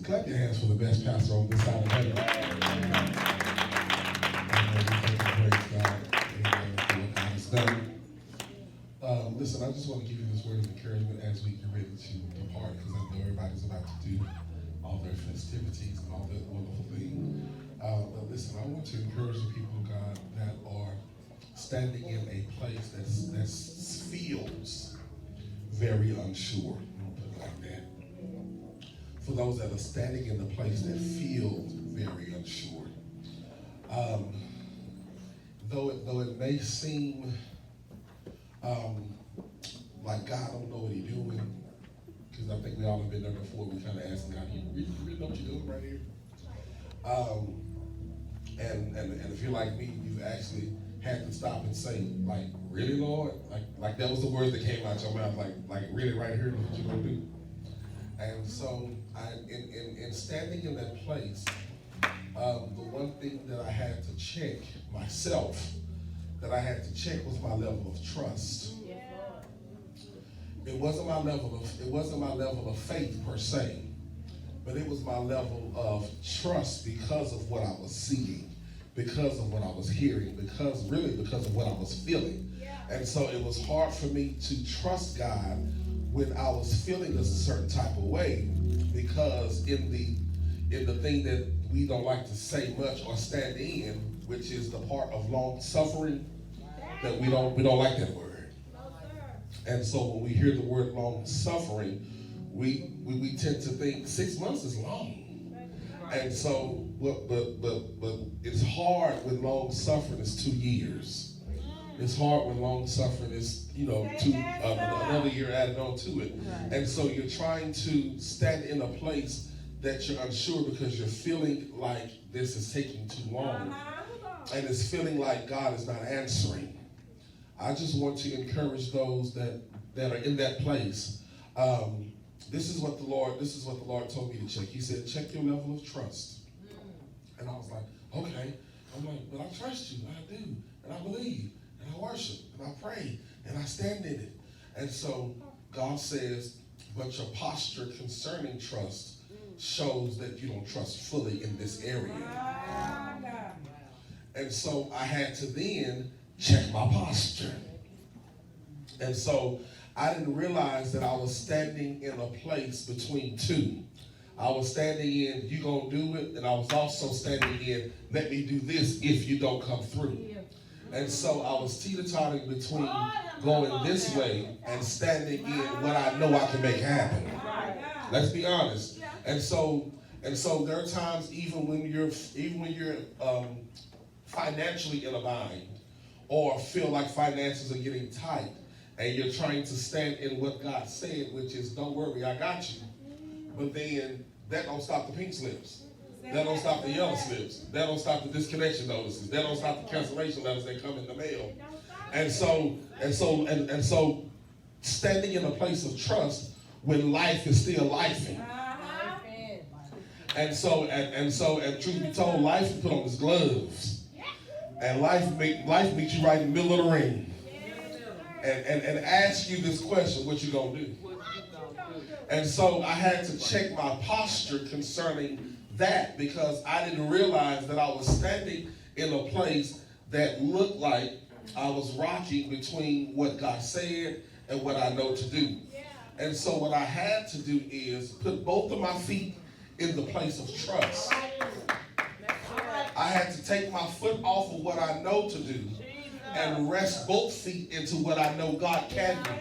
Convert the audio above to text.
Clap your hands for the best pastor on this side of heaven. Praise God. Amen. For what God has done. Listen, I just want to give you this word of encouragement as we get ready to depart, because I know everybody's about to do all their festivities and all that wonderful thing. But listen, I want to encourage the people of God that are standing in a place that feels very unsure. I'll put it like that. For those that are standing in the place that feels very unsure. Though it may seem like God don't know what he's doing, because I think we all have been there before. We kind of ask God, you really know what you're doing right here? And if you're like me, you've actually had to stop and say, like, really, Lord? Like that was the words that came out your mouth, like really right here, that's what you're gonna do. And so in standing in that place, the one thing that I had to check myself, that I had to check was my level of trust. It wasn't my level of faith per se, but it was my level of trust because of what I was seeing, because of what I was hearing, because of what I was feeling. And so it was hard for me to trust God when I was feeling a certain type of way, because in the thing that we don't like to say much or stand in, which is the part of long suffering, that we don't like that word. And so when we hear the word long suffering, we tend to think 6 months is long. And so, but it's hard when long suffering is 2 years. It's hard when long suffering is, another year added on to it. And so you're trying to stand in a place that you're unsure because you're feeling like this is taking too long. And it's feeling like God is not answering. I just want to encourage those that are in that place. This is what the Lord told me to check. He said, check your level of trust. And I was like, okay. I'm like, but I trust you. I do. And I believe. And I worship. And I pray. And I stand in it. And so God says, but your posture concerning trust shows that you don't trust fully in this area. And so I had to then check my posture. And so I didn't realize that I was standing in a place between two. I was standing in, you gonna do it, and I was also standing in, let me do this if you don't come through. And so I was teeter-tottering between going this way and standing in what I know I can make happen. Let's be honest. And so there are times even when you're financially in a bind, or feel like finances are getting tight, and you're trying to stand in what God said, which is, don't worry, I got you. But then that don't stop the pink slips. That don't stop the yellow slips. That don't stop the disconnection notices. That don't stop the cancellation letters that come in the mail. And so standing in a place of trust when life is still lifing. And truth be told, life put on its gloves. And life meets you right in the middle of the ring. And ask you this question, what you gonna do? And so I had to check my posture concerning that, because I didn't realize that I was standing in a place that looked like I was rocking between what God said and what I know to do. And so what I had to do is put both of my feet in the place of trust. I had to take my foot off of what I know to do and rest both feet into what I know God can do.